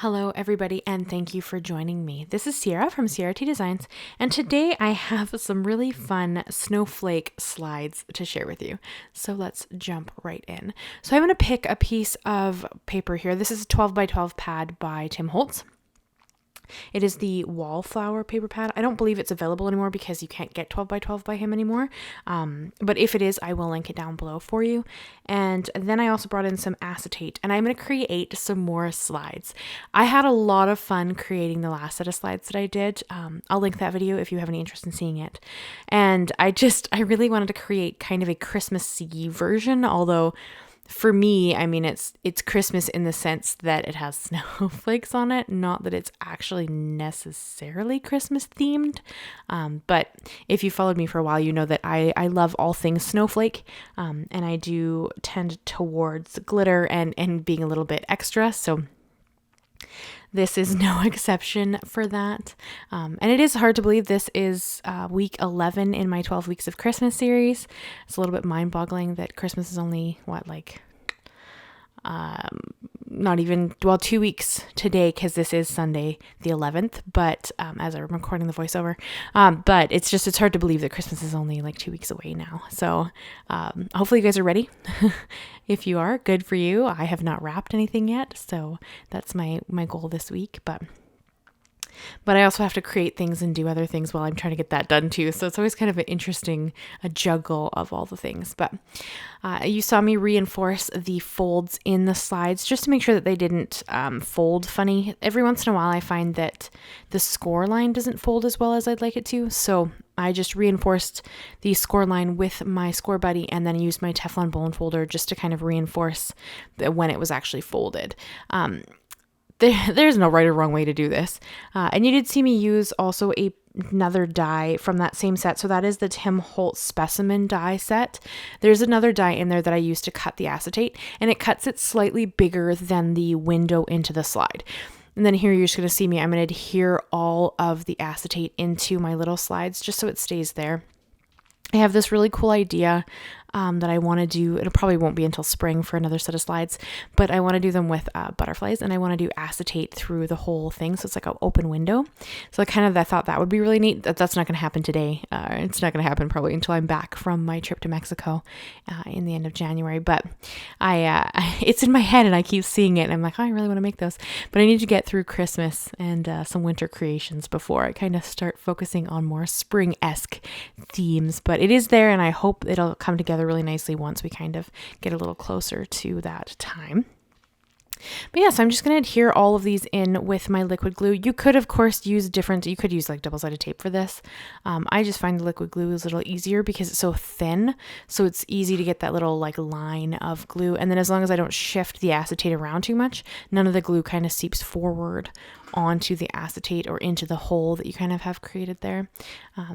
Hello everybody and thank you for joining me. This is Ciara from Ciara T Designs, and today I have some really fun snowflake slides to share with you. So let's jump right in. So I'm going to pick a piece of paper here. This is a 12 by 12 pad by Tim Holtz. It is the Wallflower paper pad. I don't believe it's available anymore because you can't get 12 by 12 by him anymore. But if it is, I will link it down below for you. And then I also brought in some acetate, and I'm going to create some more slides. I had a lot of fun creating the last set of slides that I did. I'll link that video if you have any interest in seeing it. And I really wanted to create kind of a Christmassy version, although for me, I mean, it's Christmas in the sense that it has snowflakes on it, not that it's actually necessarily Christmas themed. But if you followed me for a while, you know that I love all things snowflake, and I do tend towards glitter and being a little bit extra. So this is no exception for that. And it is hard to believe this is week 11 in my 12 Weeks of Christmas series. It's a little bit mind-boggling that Christmas is only, not even, 2 weeks today, because this is Sunday the 11th, but as I'm recording the voiceover. But it's hard to believe that Christmas is only like 2 weeks away now. So hopefully you guys are ready. If you are, good for you. I have not wrapped anything yet, so that's my goal this week. But I also have to create things and do other things while I'm trying to get that done too. So it's always kind of an interesting juggle of all the things. But you saw me reinforce the folds in the slides just to make sure that they didn't fold funny. Every once in a while I find that the score line doesn't fold as well as I'd like it to. So I just reinforced the score line with my score buddy and then used my Teflon bone folder just to kind of reinforce when it was actually folded. There's no right or wrong way to do this. And you did see me use also another die from that same set. So that is the Tim Holtz Specimen die set. There's another die in there that I used to cut the acetate, and it cuts it slightly bigger than the window into the slide. And then here you're just going to see me. I'm going to adhere all of the acetate into my little slides just so it stays there. I have this really cool idea that I want to do. It probably won't be until spring for another set of slides, but I want to do them with butterflies, and I want to do acetate through the whole thing. So it's like an open window. So I thought that would be really neat. That's not going to happen today. It's not going to happen probably until I'm back from my trip to Mexico in the end of January. But it's in my head and I keep seeing it. And I'm like, oh, I really want to make those, but I need to get through Christmas and some winter creations before I kind of start focusing on more spring-esque themes. But it is there, and I hope it'll come together really nicely once we kind of get a little closer to that time. But yeah, so I'm just going to adhere all of these in with my liquid glue. You could, of course, you could use like double-sided tape for this. I just find the liquid glue is a little easier because it's so thin. So it's easy to get that little like line of glue. And then as long as I don't shift the acetate around too much, none of the glue kind of seeps forward onto the acetate or into the hole that you kind of have created there.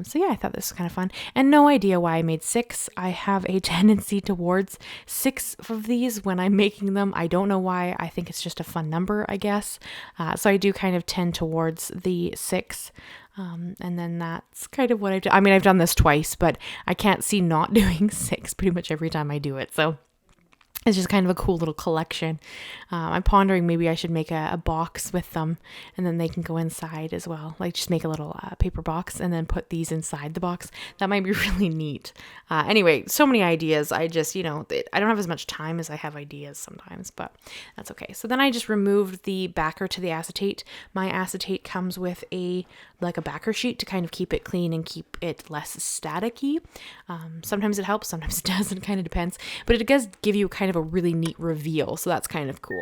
So yeah, I thought this was kind of fun, and no idea why I made 6. I have a tendency towards 6 of these when I'm making them. I don't know why. I think it's just a fun number, I guess. So I do kind of tend towards the 6. And then that's kind of what I've done. I mean, I've done this twice, but I can't see not doing 6 pretty much every time I do it. So it's just kind of a cool little collection. I'm pondering maybe I should make a box with them, and then they can go inside as well. Like just make a little paper box and then put these inside the box. That might be really neat. Anyway, so many ideas. I just, I don't have as much time as I have ideas sometimes, but that's okay. So then I just removed the backer to the acetate. My acetate comes with a backer sheet to kind of keep it clean and keep it less staticky. Sometimes it helps, sometimes it doesn't, kind of depends, but it does give you kind of a really neat reveal, so that's kind of cool.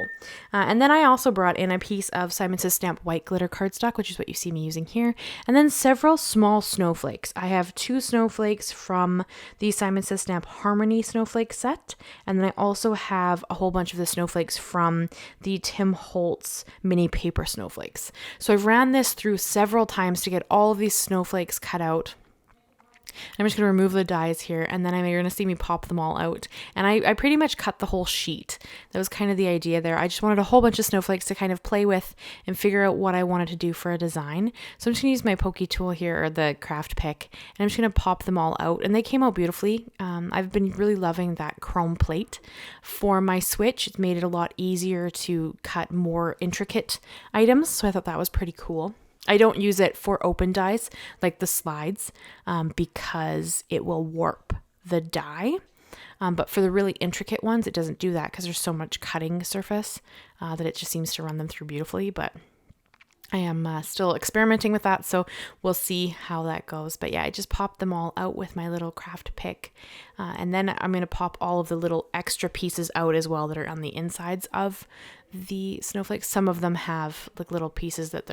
And then I also brought in a piece of Simon Says Stamp white glitter cardstock, which is what you see me using here, and then several small snowflakes. I have 2 snowflakes from the Simon Says Stamp Harmony snowflake set, and then I also have a whole bunch of the snowflakes from the Tim Holtz mini paper snowflakes. So I've ran this through several times to get all of these snowflakes cut out I'm just going to remove the dies here, and then you're going to see me pop them all out. And I pretty much cut the whole sheet. That was kind of the idea there. I just wanted a whole bunch of snowflakes to kind of play with and figure out what I wanted to do for a design. So I'm just going to use my pokey tool here, or the craft pick, and I'm just going to pop them all out. And they came out beautifully. I've been really loving that chrome plate for my switch. It's made it a lot easier to cut more intricate items, so I thought that was pretty cool. I don't use it for open dies like the slides because it will warp the die. But for the really intricate ones, it doesn't do that because there's so much cutting surface that it just seems to run them through beautifully. But I am still experimenting with that, so we'll see how that goes. But yeah, I just popped them all out with my little craft pick. And then I'm going to pop all of the little extra pieces out as well that are on the insides of the snowflakes. Some of them have like little pieces that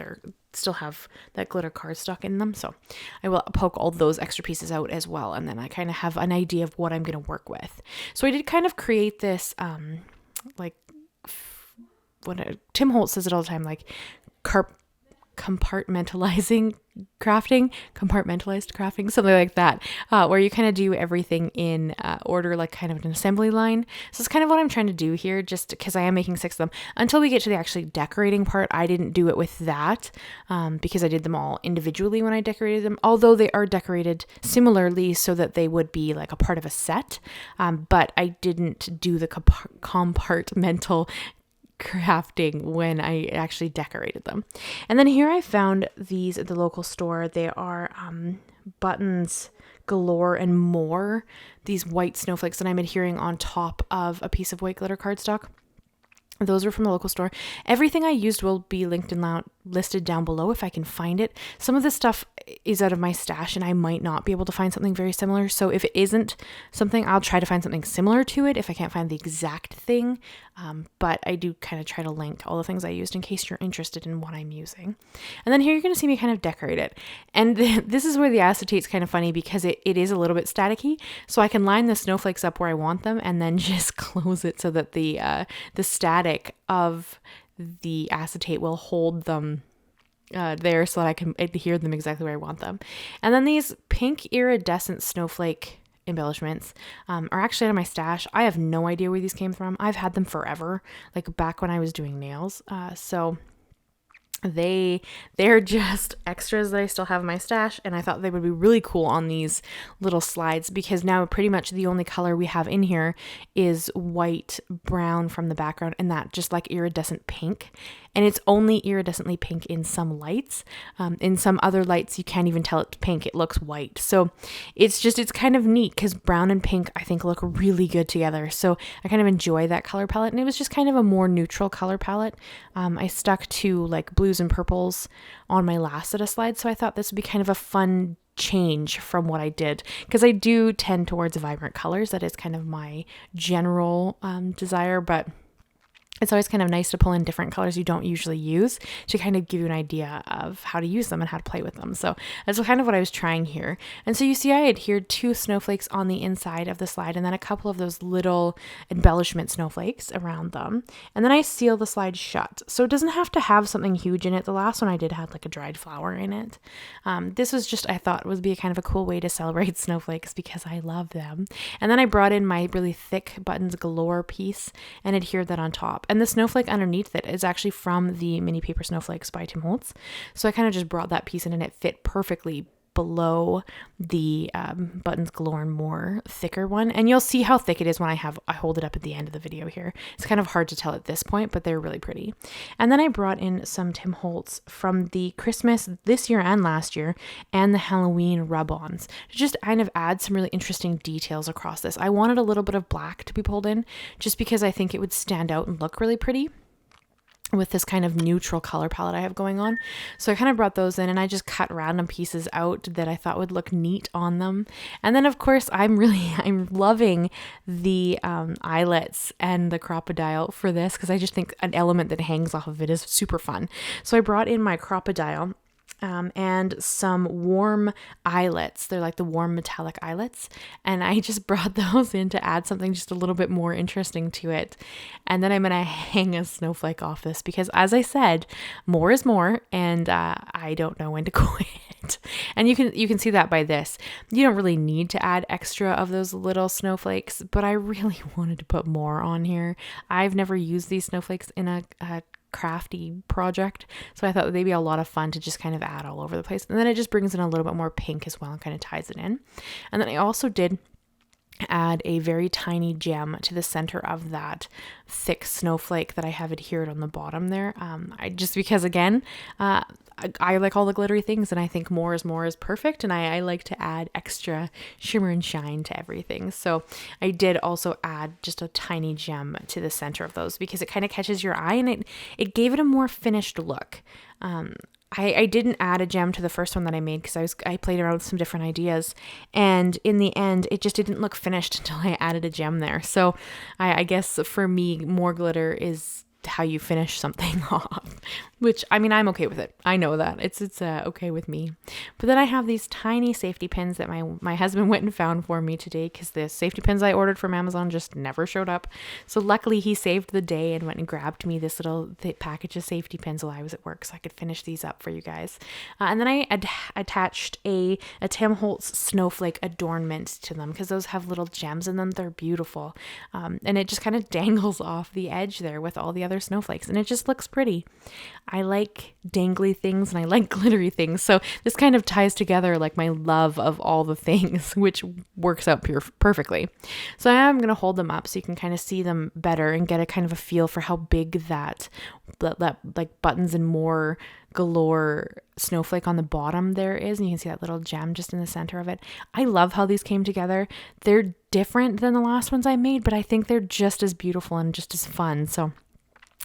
still have that glitter cardstock in them. So I will poke all those extra pieces out as well. And then I kind of have an idea of what I'm going to work with. So I did kind of create this, like what Tim Holtz says it all the time, like compartmentalized crafting, something like that, where you kind of do everything in order, like kind of an assembly line. So it's kind of what I'm trying to do here, just because I am making 6 of them. Until we get to the actually decorating part, I didn't do it with that because I did them all individually when I decorated them, although they are decorated similarly so that they would be like a part of a set, but I didn't do the compartmental crafting when I actually decorated them. And then here I found these at the local store. They are buttons galore and more, these white snowflakes that I'm adhering on top of a piece of white glitter cardstock. Those are from the local store. Everything I used will be linked and listed down below if I can find it. Some of this stuff is out of my stash and I might not be able to find something very similar. So if it isn't something, I'll try to find something similar to it if I can't find the exact thing. But I do kind of try to link all the things I used in case you're interested in what I'm using. And then here you're going to see me kind of decorate it. And this is where the acetate's kind of funny because it is a little bit staticky. So I can line the snowflakes up where I want them and then just close it so that the static of the acetate will hold them there so that I can adhere them exactly where I want them. And then these pink iridescent snowflake embellishments are actually out of my stash. I have no idea where these came from. I've had them forever, like back when I was doing nails. So they're just extras that I still have in my stash, and I thought they would be really cool on these little slides because now pretty much the only color we have in here is white brown from the background, and that just like iridescent pink. And it's only iridescently pink in some lights. In some other lights, you can't even tell it's pink. It looks white. So it's kind of neat because brown and pink, I think, look really good together. So I kind of enjoy that color palette. And it was just kind of a more neutral color palette. I stuck to like blues and purples on my last set of slides. So I thought this would be kind of a fun change from what I did because I do tend towards vibrant colors. That is kind of my general desire, but it's always kind of nice to pull in different colors you don't usually use to kind of give you an idea of how to use them and how to play with them. So that's kind of what I was trying here. And so you see I adhered 2 snowflakes on the inside of the slide and then a couple of those little embellishment snowflakes around them. And then I seal the slide shut. So it doesn't have to have something huge in it. The last one I did had like a dried flower in it. This was just, I thought would be kind of a cool way to celebrate snowflakes because I love them. And then I brought in my really thick buttons galore piece and adhered that on top. And the snowflake underneath it is actually from the mini paper snowflakes by Tim Holtz. So I kind of just brought that piece in and it fit perfectly below the buttons galore and more thicker one. And you'll see how thick it is when I hold it up at the end of the video here. It's kind of hard to tell at this point, but they're really pretty. And then I brought in some Tim Holtz from the Christmas this year and last year and the Halloween rub-ons to just kind of add some really interesting details across this. I wanted a little bit of black to be pulled in just because I think it would stand out and look really pretty with this kind of neutral color palette I have going on. So I kind of brought those in and I just cut random pieces out that I thought would look neat on them. And then of course I'm loving the eyelets and the crocodile for this because I just think an element that hangs off of it is super fun. So I brought in my crocodile and some warm eyelets. They're like the warm metallic eyelets. And I just brought those in to add something just a little bit more interesting to it. And then I'm going to hang a snowflake off this because as I said, more is more and I don't know when to quit. lot. And you can see that by this. You don't really need to add extra of those little snowflakes, but I really wanted to put more on here. I've never used these snowflakes in a crafty project, so I thought they'd be a lot of fun to just kind of add all over the place. And then it just brings in a little bit more pink as well and kind of ties it in. And then I also did add a very tiny gem to the center of that thick snowflake that I have adhered on the bottom there. Just because, again, I like all the glittery things, and I think more is perfect, and I like to add extra shimmer and shine to everything. So I did also add just a tiny gem to the center of those because it kind of catches your eye, and it gave it a more finished look. I didn't add a gem to the first one that I made because I played around with some different ideas, and in the end it just didn't look finished until I added a gem there. So I guess for me, more glitter is how you finish something off, which, I mean, I'm okay with it. I know that it's okay with me. But then I have these tiny safety pins that my husband went and found for me today, because the safety pins I ordered from Amazon just never showed up. So luckily he saved the day and went and grabbed me this little package of safety pins while I was at work, so I could finish these up for you guys. And then I attached a Tim Holtz snowflake adornment to them, because those have little gems in them. They're beautiful. And it just kind of dangles off the edge there with all the other snowflakes, and it just looks pretty. I like dangly things and I like glittery things, so this kind of ties together like my love of all the things, which works out perfectly. So I am going to hold them up so you can kind of see them better and get a kind of a feel for how big that like buttons and more galore snowflake on the bottom there is, and you can see that little gem just in the center of it. I love how these came together. They're different than the last ones I made, but I think they're just as beautiful and just as fun. So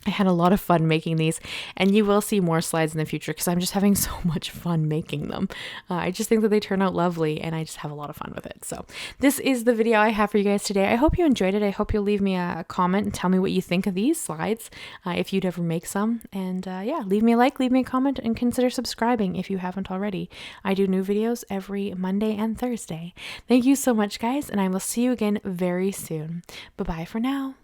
I had a lot of fun making these, and you will see more slides in the future because I'm just having so much fun making them. I just think that they turn out lovely, and I just have a lot of fun with it. So this is the video I have for you guys today. I hope you enjoyed it. I hope you'll leave me a comment and tell me what you think of these slides, if you'd ever make some. And yeah, leave me a like, leave me a comment, and consider subscribing if you haven't already. I do new videos every Monday and Thursday. Thank you so much, guys, and I will see you again very soon. Bye-bye for now.